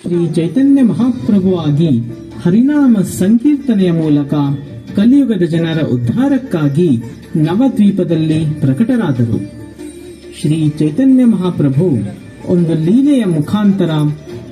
ಶ್ರೀ ಚೈತನ್ಯ ಮಹಾಪ್ರಭುವಾಗಿ ಹರಿನಾಮ ಸಂಕೀರ್ತನೆಯ ಮೂಲಕ ಕಲಿಯುಗದ ಜನರ ಉದ್ಧಾರಕ್ಕಾಗಿ ನವದ್ವೀಪದಲ್ಲಿ ಪ್ರಕಟರಾದರು. ಶ್ರೀ ಚೈತನ್ಯ ಮಹಾಪ್ರಭು ಒಂದು ಲೀಲೆಯ ಮುಖಾಂತರ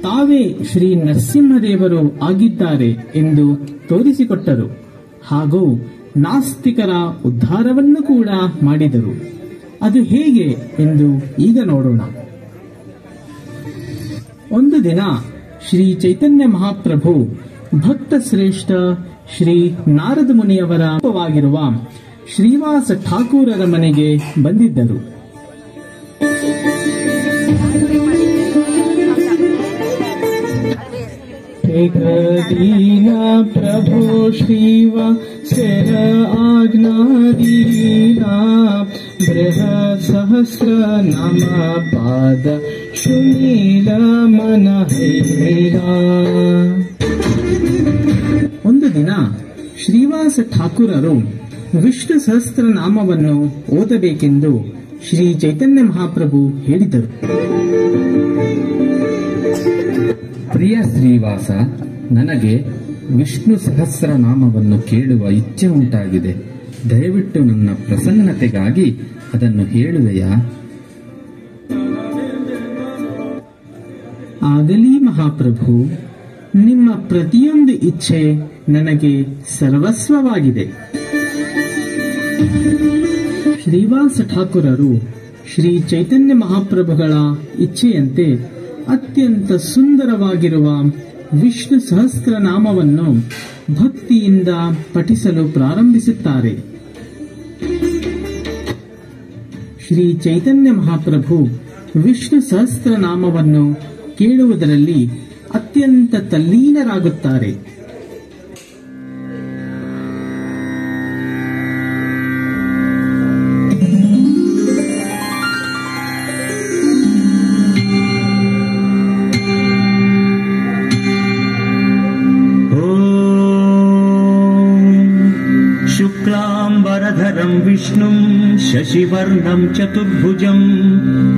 ತಾವೇ ಶ್ರೀ ನರಸಿಂಹದೇವರು ಆಗಿದ್ದಾರೆ ಎಂದು ತೋರಿಸಿಕೊಟ್ಟರು ಹಾಗೂ ನಾಸ್ತಿಕರ ಉದ್ಧಾರವನ್ನು ಕೂಡ ಮಾಡಿದರು. ಅದು ಹೇಗೆ ಎಂದು ಈಗ ನೋಡೋಣ. ಒಂದು ದಿನ ಶ್ರೀ ಚೈತನ್ಯ ಮಹಾಪ್ರಭು ಭಕ್ತ ಶ್ರೇಷ್ಠ ಶ್ರೀ ನಾರದ ಮುನಿಯವರ ರೂಪವಾಗಿರುವ ಶ್ರೀವಾಸ ಠಾಕೂರರ ಮನೆಗೆ ಬಂದಿದ್ದರು. ದೀನ ಪ್ರಭು ಶ್ರೀವಾಸರ ಆಜ್ಞಾದೀನಾ ಬೃಹತ್ ಸಹಸ್ರ ನಾಮ ಪಾದ ಶುನೀಲ ಮನಹೈರಾ. ಒಂದು ದಿನ ಶ್ರೀವಾಸ ಠಾಕೂರರು ವಿಷ್ಣು ಸಹಸ್ರ ನಾಮವನ್ನು ಓದಬೇಕೆಂದು ಶ್ರೀ ಚೈತನ್ಯ ಮಹಾಪ್ರಭು ಹೇಳಿದರು. ಪ್ರಿಯ ಶ್ರೀವಾಸ, ನನಗೆ ವಿಷ್ಣು ಸಹಸ್ರ ನಾಮವನ್ನು ಕೇಳುವ ಇಚ್ಛೆ ಉಂಟಾಗಿದೆ. ದಯವಿಟ್ಟು ನನ್ನ ಪ್ರಸನ್ನತೆಗಾಗಿ ಅದನ್ನು ಹೇಳುವೆಯಾ? ಆಗಲಿ ಮಹಾಪ್ರಭು, ನಿಮ್ಮ ಪ್ರತಿಯೊಂದು ಇಚ್ಛೆ ನನಗೆ ಸರ್ವಸ್ವವಾಗಿದೆ. ಶ್ರೀವಾಸ ಠಾಕೂರರು ಶ್ರೀ ಚೈತನ್ಯ ಮಹಾಪ್ರಭುಗಳ ಇಚ್ಛೆಯಂತೆ ಅತ್ಯಂತ ಸುಂದರವಾಗಿರುವ ವಿಷ್ಣು ಸಹಸ್ರ ನಾಮವನ್ನು ಭಕ್ತಿಯಿಂದ ಪಠಿಸಲು ಪ್ರಾರಂಭಿಸುತ್ತಾರೆ. ಶ್ರೀ ಚೈತನ್ಯ ಮಹಾಪ್ರಭು ವಿಷ್ಣು ಸಹಸ್ರ ನಾಮವನ್ನು ಕೇಳುವುದರಲ್ಲಿ ಅತ್ಯಂತ ತಲ್ಲೀನರಾಗುತ್ತಾರೆ. शुक्लाम्बरधरं विष्णुं शशिवर्णं चतुर्भुजं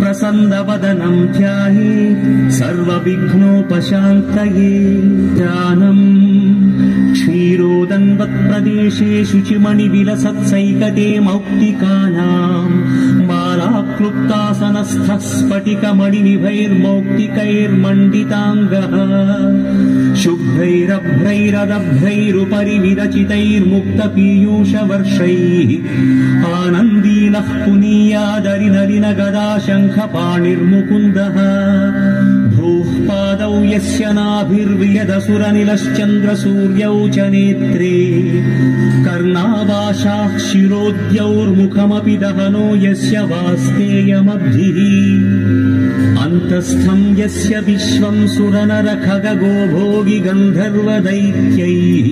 प्रसन्नवदनं ध्याये सर्वविघ्नोपशान्तये. ध्यानम् क्षीरोदन्वत्प्रदेशे शुचिमणिविलसत्सैकते मौक्तिकानाम् मालाक्लुप्तासनस्थः स्फटिकमणिनिभैर्मौक्तिकैर्मण्डिताङ्गः शुभ्रैरभ्रैरदभ्रैरुपरि विरचितैर्मुक्तपीयूषवर्षैः आनन्दीनः पुनीयादरिनलिन गदा शङ्खपाणिर्मुकुन्दः. भूः पादौ यस्य नाभिर्वियदसुरनिलश्चन्द्रसूर्यौ च नेत्रे कर्णावाशाः शिरोद्यौर्मुखमपि दहनो यस्य वास्तेयमब्धिः अन्तस्थं यस्य विश्वं सुरनरखगो भोगि गन्धर्वदैत्यैः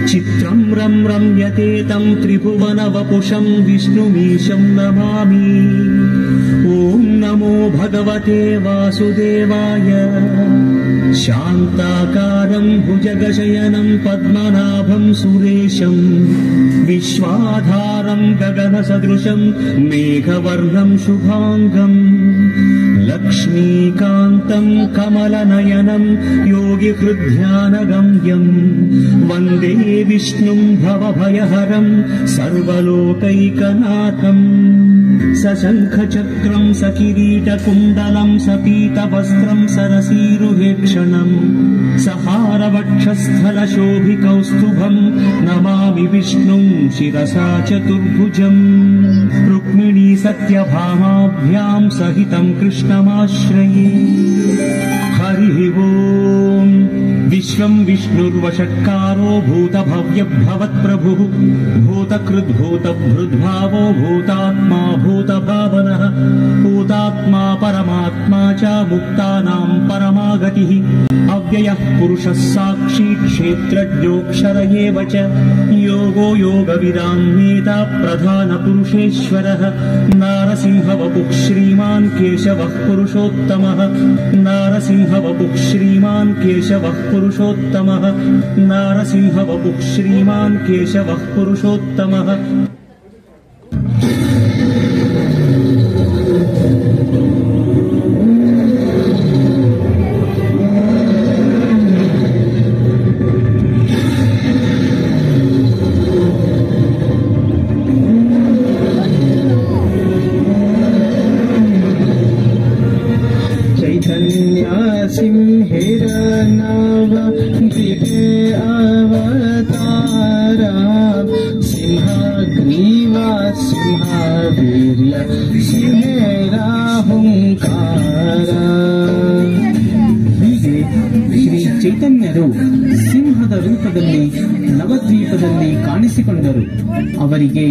चित्रं रं रम्यते तं त्रिभुवनवपुषं विष्णुमीशं नमामि. ॐ नमो भगवते वासुदेवाय. शान्ताकारं भुजगशयनं पद्मनाभं सुरेशं विश्वाधारं गगनसदृशं मेघवर्णं शुभाङ्गम् लक्ष्मीकान्तं कमलनयनं योगिहृद्ध्यानगम्यं वन्दे विष्णुं भवभयहरं सर्वलोकैकनाथम्. सशङ्खचक्रं सकिरीटकुण्डलं सपीतवस्त्रं सरसीरुहेक्षणं सहारवक्षस्थलशोभिकौस्तुभं नमामि विष्णुं शिरसा चतुर्भुजम्. रुक्मिणी सत्यभामाभ्यां सहितं कृष्णमाश्रये. हरिः ओम्. विश्वं विष्णुर्वषट्कारो भूतभव्यभवत्प्रभुः भूतकृद्भूतभृद्भावो भूतात्मा भूतभावनः भूतात्मा परमात्मा च मुक्तानां परमागतिः अव्ययः पुरुषः साक्षी क्षेत्रज्ञोऽक्षर एव च योगो योगविदां नेता प्रधानपुरुषेश्वरः नारसिंहवपुः श्रीमान् केशवः पुरुषोत्तमः नारसिंहवपुः श्रीमान् केशवः पुरुषोत्तमः नारसिंहवपुः श्रीमान् केशवः पुरुषोत्तमः. हिरण्यव दिगे अवतार सिंहग्रीवा सिंहवीर्य सिंहेरा हुंकार. ಹೀಗೆ ಶ್ರೀ ಚೈತನ್ಯರು ಸಿಂಹದ ರೂಪದಲ್ಲಿ ನವದ್ವೀಪದಲ್ಲಿ ಕಾಣಿಸಿಕೊಂಡರು. ಅವರಿಗೆ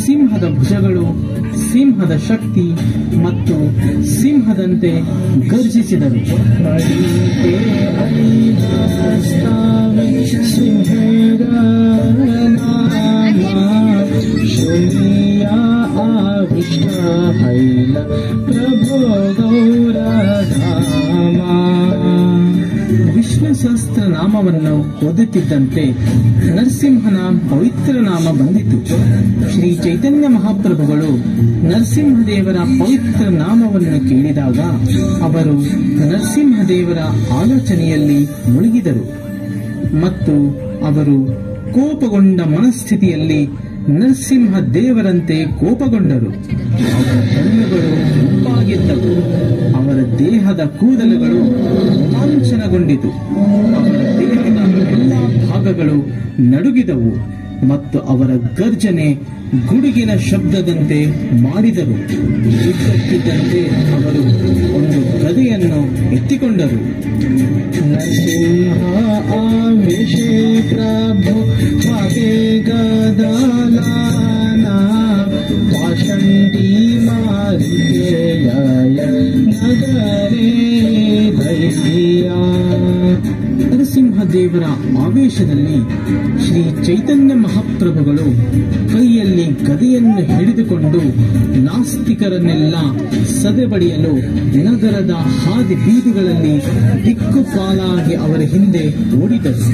ಸಿಂಹದ ಭುಜಗಳು, ಸಿಂಹದ ಶಕ್ತಿ ಮತ್ತು ಸಿಂಹದಂತೆ ಗರ್ಜಿಸಿದರು. ಆವಿಷ್ಟ ಹೈಲ ಪ್ರಭೋ ಗೌರಧಾಮ. ವಿಷ್ಣು ಸಹಸ್ರ ನಾಮವನ್ನು ಓದುತ್ತಿದ್ದಂತೆ ನರಸಿಂಹನ ಪವಿತ್ರ ನಾಮ ಬಂದಿತು. ಶ್ರೀ ಚೈತನ್ಯ ಮಹಾಪ್ರಭುಗಳು ನರಸಿಂಹದೇವರ ಪವಿತ್ರ ನಾಮವನ್ನು ಕೇಳಿದಾಗ ಅವರು ನರಸಿಂಹದೇವರ ಆಲೋಚನೆಯಲ್ಲಿ ಮುಳುಗಿದರು ಮತ್ತು ಅವರು ಕೋಪಗೊಂಡ ಮನಸ್ಥಿತಿಯಲ್ಲಿ ನರಸಿಂಹ ದೇವರಂತೆ ಕೋಪಗೊಂಡರು. ಅವರ ಕಣ್ಣುಗಳು ಕೆಂಪಾಗಿದ್ದವು, ಅವರ ದೇಹದ ಕೂದಲುಗಳು ರೋಮಾಂಚನಗೊಂಡಿತು, ಅವರ ದೇಹದ ಎಲ್ಲ ಭಾಗಗಳು ನಡುಗಿದವು ಮತ್ತು ಅವರ ಗರ್ಜನೆ ಗುಡುಗಿನ ಶಬ್ದದಂತೆ ಮಾಡಿದರು. ಇದ್ದಕ್ಕಿದ್ದಂತೆ ಅವರು ಒಂದು ಗದೆಯನ್ನು ಎತ್ತಿಕೊಂಡರು. ನರಸಿಂಹ ಆವೇಶೆ ಪ್ರಭು ಹಾಗೆ ಗದಲಾನ ವಾಷಂಡಿ ಮಾರಿಕೆಯ ನಗರೇ ದೈಯ. ನರಸಿಂಹದೇವರ ಆವೇಶದಲ್ಲಿ ಶ್ರೀ ಚೈತನ್ಯ ಮಹಾಪ್ರಭುಗಳು ಕೈಯಲ್ಲಿ ಗದೆಯನ್ನು ಹಿಡಿದುಕೊಂಡು ನಾಸ್ತಿಕರನ್ನೆಲ್ಲ ಸದೆಬಡಿಯಲು ನಗರದ ಹಾದಿ ಬೀದಿಗಳಲ್ಲಿ ದಿಕ್ಕುಪಾಲಾಗಿ ಅವರ ಹಿಂದೆ ಓಡಿದರು.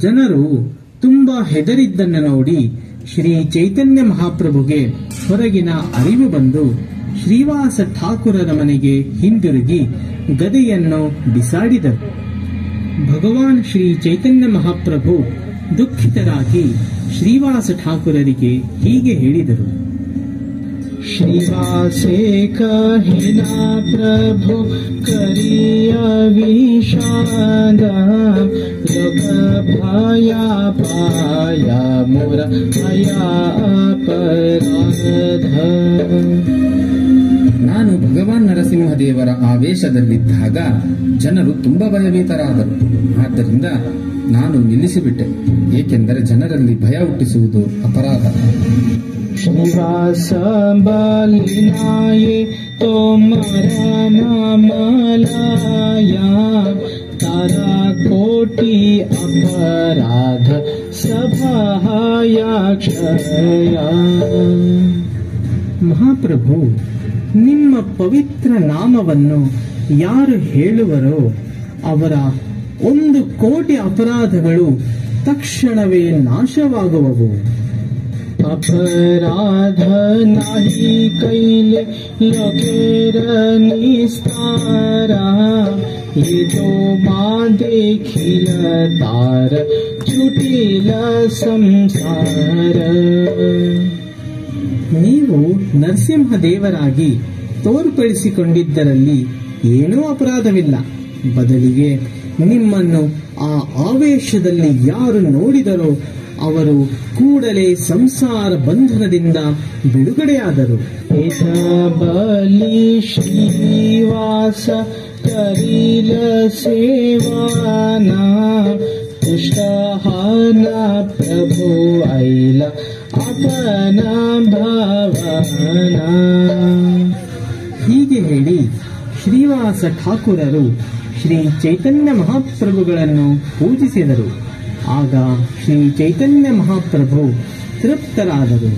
ಜನರು ತುಂಬಾ ಹೆದರಿದ್ದನ್ನು ನೋಡಿ ಶ್ರೀ ಚೈತನ್ಯ ಮಹಾಪ್ರಭುಗೆ ಹೊರಗಿನ ಅರಿವು ಬಂದು ಶ್ರೀವಾಸ ಠಾಕುರರ ಮನೆಗೆ ಹಿಂದಿರುಗಿ ಗದೆಯನ್ನು ಬಿಸಾಡಿದರು. ಭಗವಾನ್ ಶ್ರೀ ಚೈತನ್ಯ ಮಹಾಪ್ರಭು ದುಃಖಿತರಾಗಿ ಶ್ರೀವಾಸ ಠಾಕುರರಿಗೆ ಹೀಗೆ ಹೇಳಿದರು. श्रीवासे कहिना प्रभु करिय विषाद लोक भाया पाया मोर भया अपराध. ನಾನು ಭಗವಾನ್ ನರಸಿಂಹದೇವರ ಆವೇಶದಲ್ಲಿದ್ದಾಗ ಜನರು ತುಂಬಾ ಭಯಭೀತರಾದರು. ಆದ್ದರಿಂದ ನಾನು ನಿಲ್ಲಿಸಿಬಿಟ್ಟೆ, ಏಕೆಂದರೆ ಜನರಲ್ಲಿ ಭಯ ಹುಟ್ಟಿಸುವುದು ಅಪರಾಧ. श्रीवास बलिनाये तोमरा नामलाया तारा कोटि अपराध सभाया क्षय. ಮಹಾಪ್ರಭು, ನಿಮ್ಮ ಪವಿತ್ರ ನಾಮವನ್ನು ಯಾರು ಹೇಳುವರೋ ಅವರ 1,000,000 ಅಪರಾಧಗಳು ತಕ್ಷಣವೇ ನಾಶವಾಗುವವು. अपराध नाही कैले लोकेर निस्तारा ये जो माँ देखिल तार छुटिल संसार. ನೀವು ನರಸಿಂಹದೇವರಾಗಿ ತೋರ್ಪಡಿಸಿಕೊಂಡಿದ್ದರಲ್ಲಿ ಏನೂ ಅಪರಾಧವಿಲ್ಲ. ಬದಲಿಗೆ ನಿಮ್ಮನ್ನು ಆ ಆವೇಶದಲ್ಲಿ ಯಾರು ನೋಡಿದರೋ ಅವರು ಕೂಡಲೇ ಸಂಸಾರ ಬಂಧನದಿಂದ ಬಿಡುಗಡೆಯಾದರು. ಬಲಿ ಶ್ರೀವಾಸ ಕರಿಲ ಸೇವಾನ ತುಷ್ಟಹಾನ ಪ್ರಭು ಐಲ ಅಪನ ಭಾವನ. ಹೀಗೆ ಹೇಳಿ ಶ್ರೀವಾಸ ಠಾಕುರರು ಶ್ರೀ ಚೈತನ್ಯ ಮಹಾಪ್ರಭುಗಳನ್ನು ಪೂಜಿಸಿದರು. ಆಗ ಶ್ರೀ ಚೈತನ್ಯ ಮಹಾಪ್ರಭು ತೃಪ್ತರಾದರು.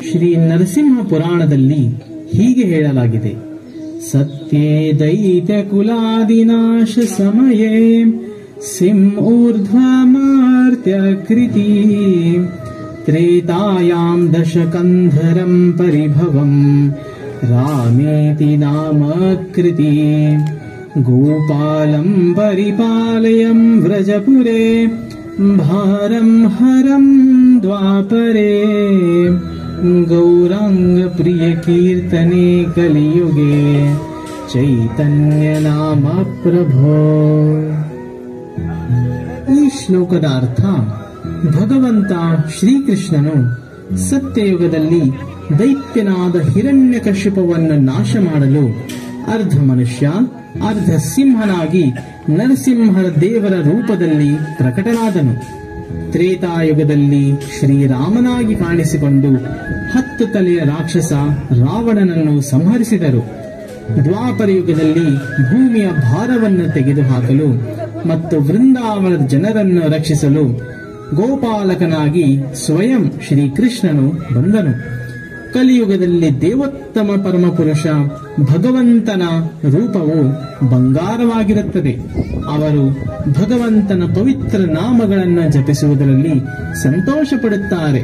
ಶ್ರೀ ನರಸಿಂಹ ಪುರಾಣದಲ್ಲಿ ಹೀಗೆ ಹೇಳಲಾಗಿದೆ. ಸತ್ಯೇ ದೈತ್ಯ ಕುಲಾದಿನಾಶ ಸಮಯೇ ಸಿಂಹೂರ್ಧ್ವಮಾರ್ತ್ಯ ಕೃತಿ ತ್ರೇತಾಯಾಂ ದಶಕಂಧರಂ ಪರಿಭವಂ ರಾಮೇತಿ ನಾಮ ಕೃತಿ ಗೋಪಾಲಂ ಪರಿಪಾಲಯಂ ವ್ರಜಪುರೇ ಭಾರಂ ಹರಂ ದ್ವಾಪರೇ ಗೌರಾಂಗ ಪ್ರಿಯ ಕೀರ್ತನೆ ಕಲಿಯುಗೆ ಚೈತನ್ಯ ನಾಮ ಪ್ರಭೋ. ಈ ಶ್ಲೋಕದ ಅರ್ಥ, ಭಗವಂತ ಶ್ರೀಕೃಷ್ಣನು ಸತ್ಯಯುಗದಲ್ಲಿ ದೈತ್ಯನಾದ ಹಿರಣ್ಯಕಶಿಪವನ್ನು ನಾಶ ಮಾಡಲು ಅರ್ಧ ಮನುಷ್ಯ ಅರ್ಧ ಸಿಂಹನಾಗಿ ನರಸಿಂಹ ದೇವರ ರೂಪದಲ್ಲಿ ಪ್ರಕಟನಾದನು. ತ್ರೇತಾಯುಗದಲ್ಲಿ ಶ್ರೀರಾಮನಾಗಿ ಕಾಣಿಸಿಕೊಂಡು 10 ತಲೆಯ ರಾಕ್ಷಸ ರಾವಣನನ್ನು ಸಂಹರಿಸಿದರು. ದ್ವಾಪರ ಯುಗದಲ್ಲಿ ಭೂಮಿಯ ಭಾರವನ್ನು ತೆಗೆದುಹಾಕಲು ಮತ್ತು ವೃಂದಾವನದ ಜನರನ್ನು ರಕ್ಷಿಸಲು ಗೋಪಾಲಕನಾಗಿ ಸ್ವಯಂ ಶ್ರೀಕೃಷ್ಣನು ಬಂದನು. ಕಲಿಯುಗದಲ್ಲಿ ದೇವೋತ್ತಮ ಪರಮಪುರುಷ ಭಗವಂತನ ರೂಪವು ಬಂಗಾರವಾಗಿರುತ್ತದೆ. ಅವರು ಭಗವಂತನ ಪವಿತ್ರ ನಾಮಗಳನ್ನು ಜಪಿಸುವುದರಲ್ಲಿ ಸಂತೋಷ ಪಡುತ್ತಾರೆ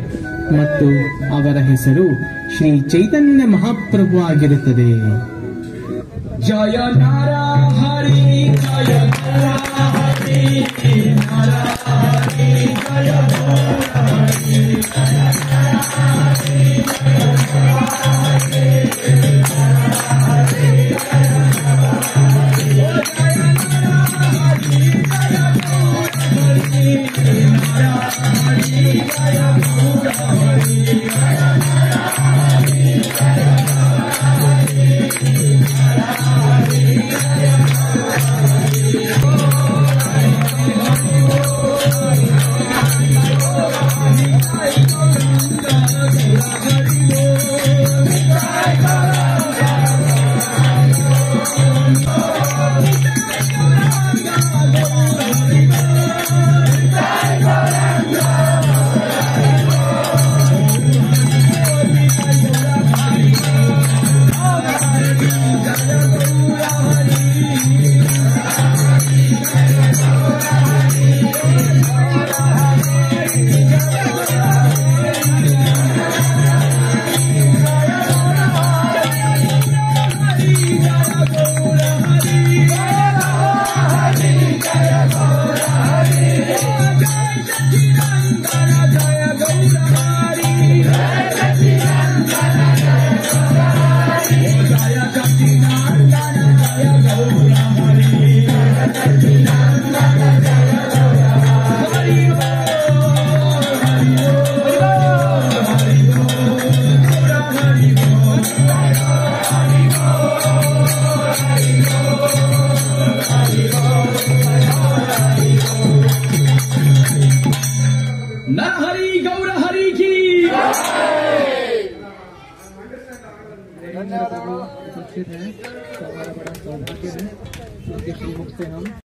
ಮತ್ತು ಅವರ ಹೆಸರು ಶ್ರೀ ಚೈತನ್ಯ ಮಹಾಪ್ರಭು ಆಗಿರುತ್ತದೆ. ಜಯ ನರ ಹರಿ ಜಯ ನರ ಹರಿ ನರ ಹರಿ ಜಯ ಹರಿ नरेंद्र प्रभु उपस्थित हैं, तो हमारा बड़ा सौभाग्य है उनके श्रीमुख से हम